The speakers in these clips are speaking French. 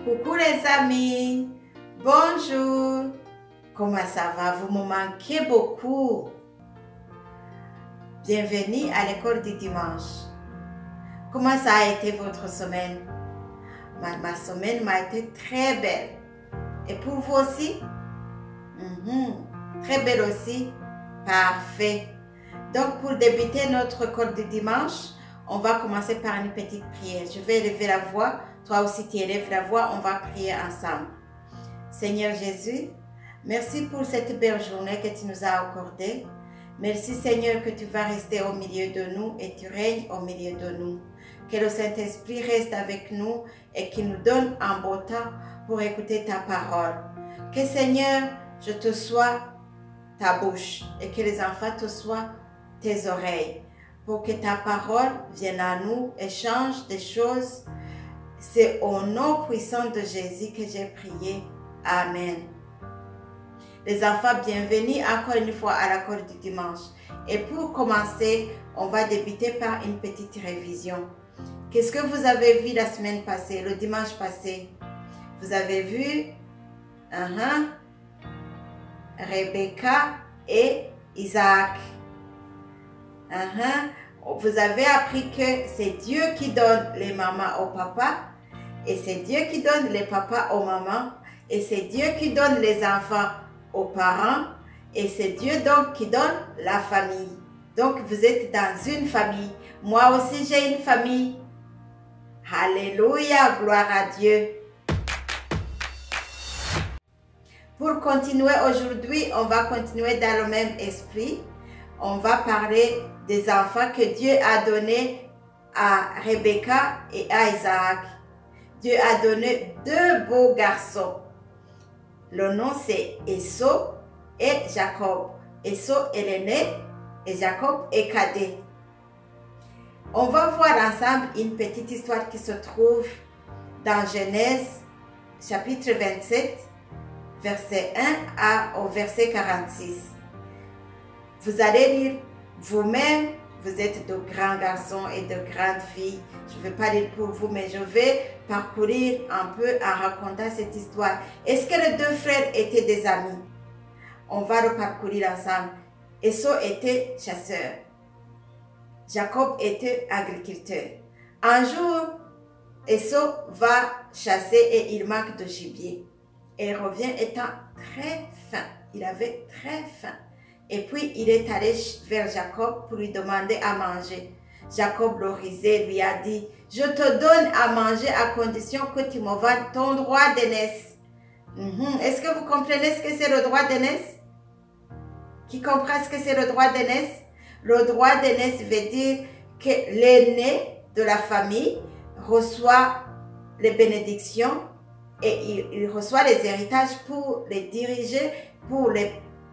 Coucou les amis, bonjour, comment ça va? Vous me manquez beaucoup. Bienvenue à l'école du dimanche. Comment ça a été votre semaine? Ma semaine m'a été très belle. Et pour vous aussi? Très belle aussi? Parfait. Donc pour débuter notre école du dimanche, on va commencer par une petite prière. Je vais élever la voix. Toi aussi, tu élèves la voix. On va prier ensemble. Seigneur Jésus, merci pour cette belle journée que tu nous as accordée. Merci Seigneur que tu vas rester au milieu de nous et tu règnes au milieu de nous. Que le Saint-Esprit reste avec nous et qu'il nous donne un beau temps pour écouter ta parole. Que Seigneur, je te sois ta bouche et que les enfants te soient tes oreilles. Pour que ta parole vienne à nous et change des choses. C'est au nom puissant de Jésus que j'ai prié. Amen. Les enfants, bienvenue encore une fois à l'école du dimanche. Et pour commencer, on va débuter par une petite révision. Qu'est-ce que vous avez vu la semaine passée, le dimanche passé? Vous avez vu Rebecca et Isaac. Vous avez appris que c'est Dieu qui donne les mamans au papa et c'est Dieu qui donne les papas aux mamans et c'est Dieu qui donne les enfants aux parents et c'est Dieu donc qui donne la famille. Donc vous êtes dans une famille. Moi aussi j'ai une famille. Alléluia, gloire à Dieu. Pour continuer aujourd'hui, on va continuer dans le même esprit. On va parler des enfants que Dieu a donnés à Rebecca et à Isaac. Dieu a donné deux beaux garçons. Le nom c'est Esau et Jacob. Esau est l'aîné et Jacob est cadet. On va voir ensemble une petite histoire qui se trouve dans Genèse chapitre 27, verset 1 au verset 46. Vous allez lire vous-même, vous êtes de grands garçons et de grandes filles. Je ne vais pas lire pour vous, mais je vais parcourir un peu en racontant cette histoire. Est-ce que les deux frères étaient des amis? On va le parcourir ensemble. Esau était chasseur. Jacob était agriculteur. Un jour, Esau va chasser et il manque de gibier. Et revient étant très faim. Il avait très faim. Et puis, il est allé vers Jacob pour lui demander à manger. Jacob le risait, lui a dit, « Je te donne à manger à condition que tu me vendes ton droit d'aînesse. » Est-ce que vous comprenez ce que c'est le droit d'aînesse? Qui comprend ce que c'est le droit d'aînesse? Le droit d'aînesse veut dire que l'aîné de la famille reçoit les bénédictions et il reçoit les héritages pour les diriger, pour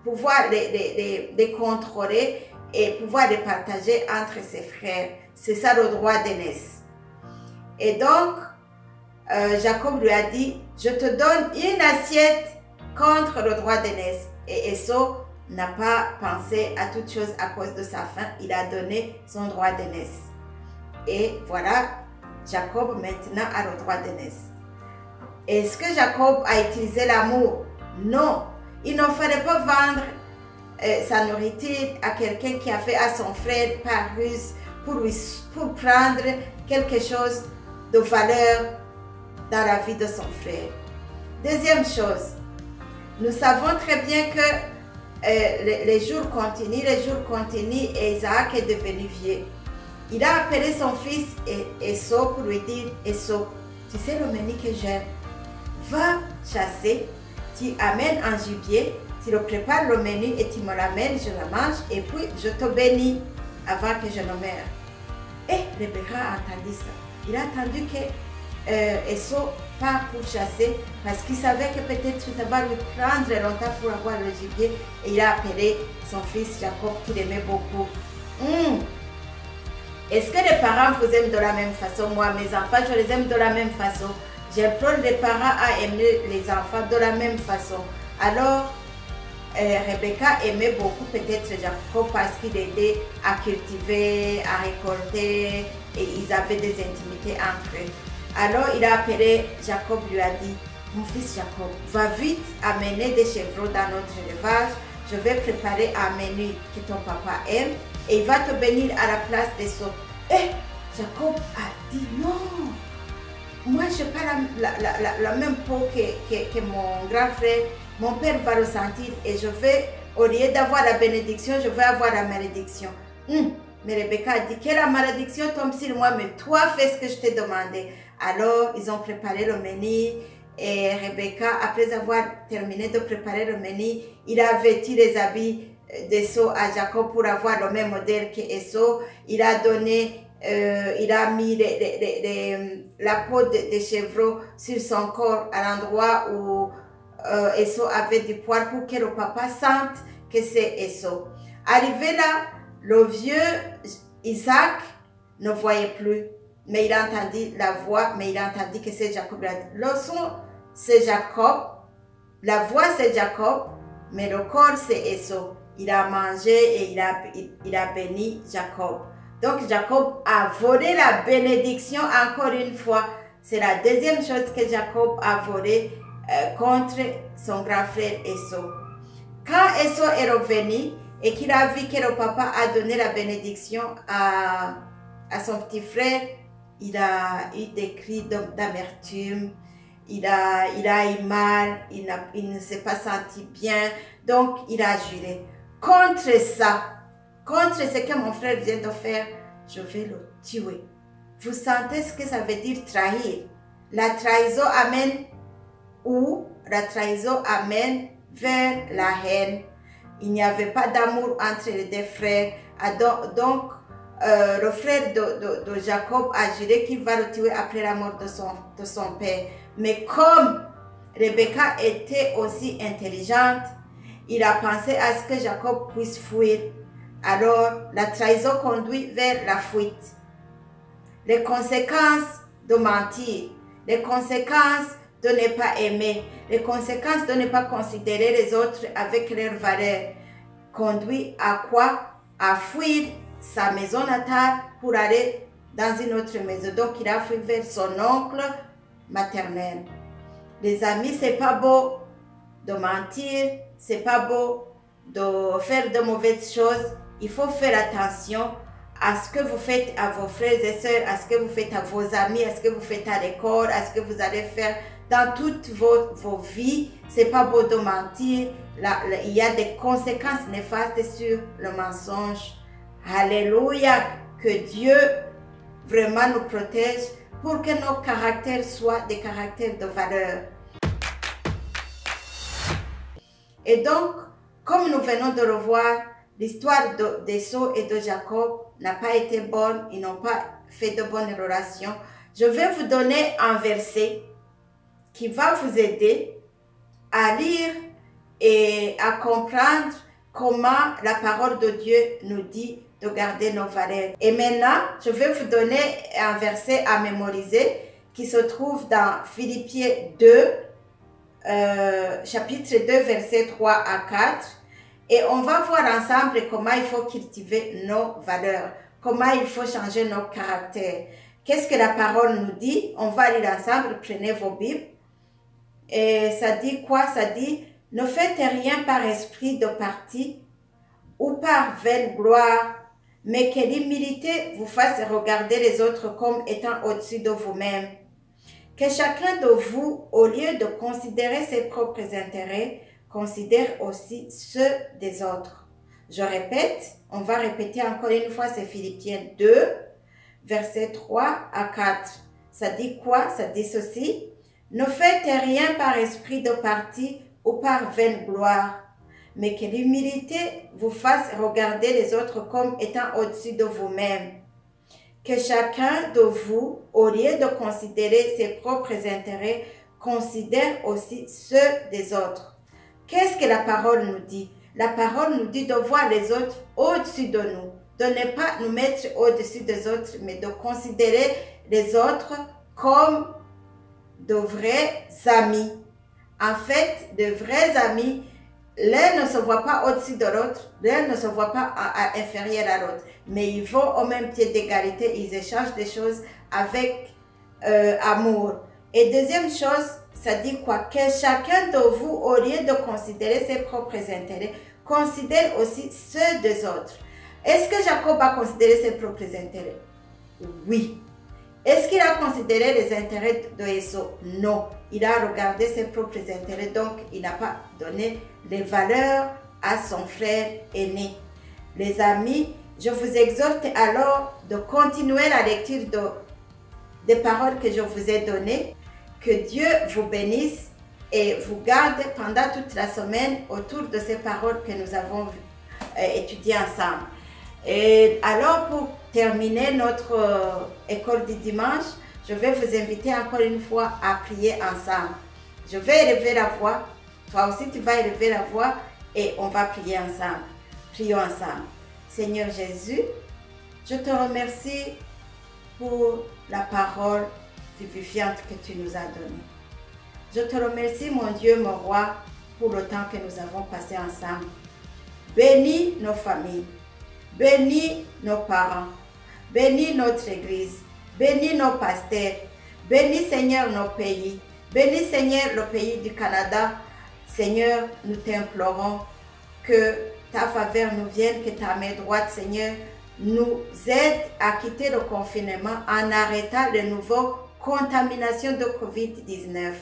pouvoir les contrôler et pouvoir les partager entre ses frères. C'est ça le droit d'aînesse. Et donc, Jacob lui a dit, je te donne une assiette contre le droit d'aînesse. Et Esau n'a pas pensé à toute chose à cause de sa faim. Il a donné son droit d'aînesse. Et voilà, Jacob maintenant a le droit d'aînesse. Est-ce que Jacob a utilisé l'amour? Non. Il ne fallait pas vendre sa nourriture à quelqu'un qui a fait à son frère par ruse pour prendre quelque chose de valeur dans la vie de son frère. Deuxième chose, nous savons très bien que les jours continuent et Isaac est devenu vieux. Il a appelé son fils Esau pour lui dire, Esau, tu sais le menu que j'aime, va chasser, tu amènes un gibier, tu le prépares le menu et tu me l'amènes, je la mange et puis je te bénis avant que je ne meure. Et Rebecca a entendu ça. Il a attendu que Esau part pour chasser parce qu'il savait que peut-être ça va lui prendre longtemps pour avoir le gibier et il a appelé son fils Jacob qu'il aimait beaucoup. Est-ce que les parents vous aiment de la même façon? Moi, mes enfants, je les aime de la même façon. J'implore les parents à aimer les enfants de la même façon. Alors, Rebecca aimait beaucoup peut-être Jacob parce qu'il aidait à cultiver, à récolter et ils avaient des intimités entre eux. Alors il a appelé Jacob, lui a dit, mon fils Jacob, va vite amener des chevreaux dans notre élevage. Je vais préparer un menu que ton papa aime et il va te bénir à la place des seaux. Et Jacob a dit non. Moi, je n'ai pas la même peau que mon grand frère. Mon père va ressentir et je vais, au lieu d'avoir la bénédiction, je vais avoir la malédiction. Mais Rebecca a dit que la malédiction tombe sur moi, mais toi fais ce que je t'ai demandé. Alors, ils ont préparé le menu et Rebecca, après avoir terminé de préparer le menu, il a vêtu les habits d'Esau à Jacob pour avoir le même modèle qu'Esau. Il a donné... il a mis la peau de chevreau sur son corps à l'endroit où Esau avait du poil pour que le papa sente que c'est Esau. Arrivé là, le vieux Isaac ne voyait plus, mais il a entendu la voix, mais il a entendu que c'est Jacob. Le son, c'est Jacob, la voix c'est Jacob, mais le corps c'est Esau. Il a mangé et il a béni Jacob. Donc Jacob a volé la bénédiction encore une fois. C'est la deuxième chose que Jacob a volé contre son grand frère Esau. Quand Esau est revenu et qu'il a vu que le papa a donné la bénédiction à son petit frère, il a eu des cris d'amertume, il a eu mal, il ne s'est pas senti bien, donc il a juré. Contre ça, contre ce que mon frère vient de faire, je vais le tuer. Vous sentez ce que ça veut dire trahir? La trahison amène où? La trahison amène vers la haine. Il n'y avait pas d'amour entre les deux frères. Donc, le frère de Jacob a juré qu'il va le tuer après la mort de son père. Mais comme Rebecca était aussi intelligente, il a pensé à ce que Jacob puisse fuir. Alors, la trahison conduit vers la fuite. Les conséquences de mentir, les conséquences de ne pas aimer, les conséquences de ne pas considérer les autres avec leurs valeurs, conduit à quoi? À fuir sa maison natale pour aller dans une autre maison. Donc, il a fui vers son oncle maternel. Les amis, c'est pas beau de mentir, c'est pas beau de faire de mauvaises choses. Il faut faire attention à ce que vous faites à vos frères et sœurs, à ce que vous faites à vos amis, à ce que vous faites à l'école, à ce que vous allez faire dans toutes vos vies. C'est pas beau de mentir. Il y a des conséquences néfastes sur le mensonge. Alléluia. Que Dieu vraiment nous protège pour que nos caractères soient des caractères de valeur. Et donc, comme nous venons de le voir, l'histoire d'Esau et de Jacob n'a pas été bonne, ils n'ont pas fait de bonnes relations. Je vais vous donner un verset qui va vous aider à lire et à comprendre comment la parole de Dieu nous dit de garder nos valeurs. Et maintenant, je vais vous donner un verset à mémoriser qui se trouve dans Philippiens 2, chapitre 2, versets 3 à 4. Et on va voir ensemble comment il faut cultiver nos valeurs, comment il faut changer nos caractères. Qu'est-ce que la parole nous dit? On va lire ensemble, prenez vos Bibles. Et ça dit quoi? Ça dit, ne faites rien par esprit de parti ou par vaine gloire, mais que l'humilité vous fasse regarder les autres comme étant au-dessus de vous-même. Que chacun de vous, au lieu de considérer ses propres intérêts, considère aussi ceux des autres. Je répète, on va répéter encore une fois, c'est Philippiens 2, versets 3 à 4. Ça dit quoi? Ça dit ceci. Ne faites rien par esprit de parti ou par vaine gloire, mais que l'humilité vous fasse regarder les autres comme étant au-dessus de vous-même. Que chacun de vous, au lieu de considérer ses propres intérêts, considère aussi ceux des autres. Qu'est-ce que la parole nous dit? La parole nous dit de voir les autres au-dessus de nous, de ne pas nous mettre au-dessus des autres, mais de considérer les autres comme de vrais amis. En fait, de vrais amis, l'un ne se voit pas au-dessus de l'autre, l'un ne se voit pas inférieur à l'autre, mais ils vont au même pied d'égalité, ils échangent des choses avec amour. Et deuxième chose, ça dit quoi? Que chacun de vous, au lieu de considérer ses propres intérêts, considère aussi ceux des autres. Est-ce que Jacob a considéré ses propres intérêts? Oui. Est-ce qu'il a considéré les intérêts d'Esau? Non. Il a regardé ses propres intérêts, donc il n'a pas donné les valeurs à son frère aîné. Les amis, je vous exhorte alors de continuer la lecture des paroles que je vous ai données. Que Dieu vous bénisse et vous garde pendant toute la semaine autour de ces paroles que nous avons étudiées ensemble. Et alors, pour terminer notre école du dimanche, je vais vous inviter encore une fois à prier ensemble. Je vais élever la voix, toi aussi tu vas élever la voix et on va prier ensemble. Prions ensemble. Seigneur Jésus, je te remercie pour la parole vivifiante que tu nous as donnée. Je te remercie, mon Dieu, mon roi, pour le temps que nous avons passé ensemble. Bénis nos familles. Bénis nos parents, bénis notre Église, bénis nos pasteurs, bénis Seigneur nos pays, bénis Seigneur le pays du Canada. Seigneur, nous t'implorons que ta faveur nous vienne, que ta main droite, Seigneur, nous aide à quitter le confinement en arrêtant les nouvelles contaminations de COVID-19.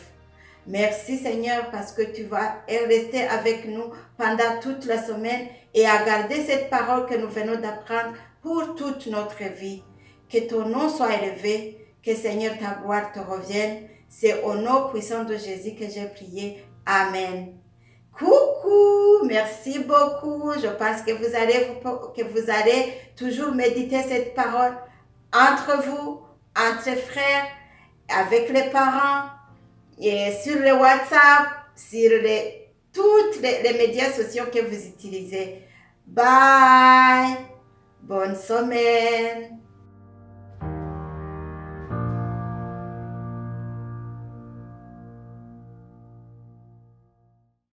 Merci Seigneur parce que tu vas rester avec nous pendant toute la semaine et à garder cette parole que nous venons d'apprendre pour toute notre vie. Que ton nom soit élevé, que Seigneur ta gloire te revienne. C'est au nom puissant de Jésus que j'ai prié. Amen. Coucou, merci beaucoup. Je pense que vous allez toujours méditer cette parole entre vous, entre frères, avec les parents, et sur le WhatsApp, sur tous les médias sociaux que vous utilisez. Bye! Bonne semaine!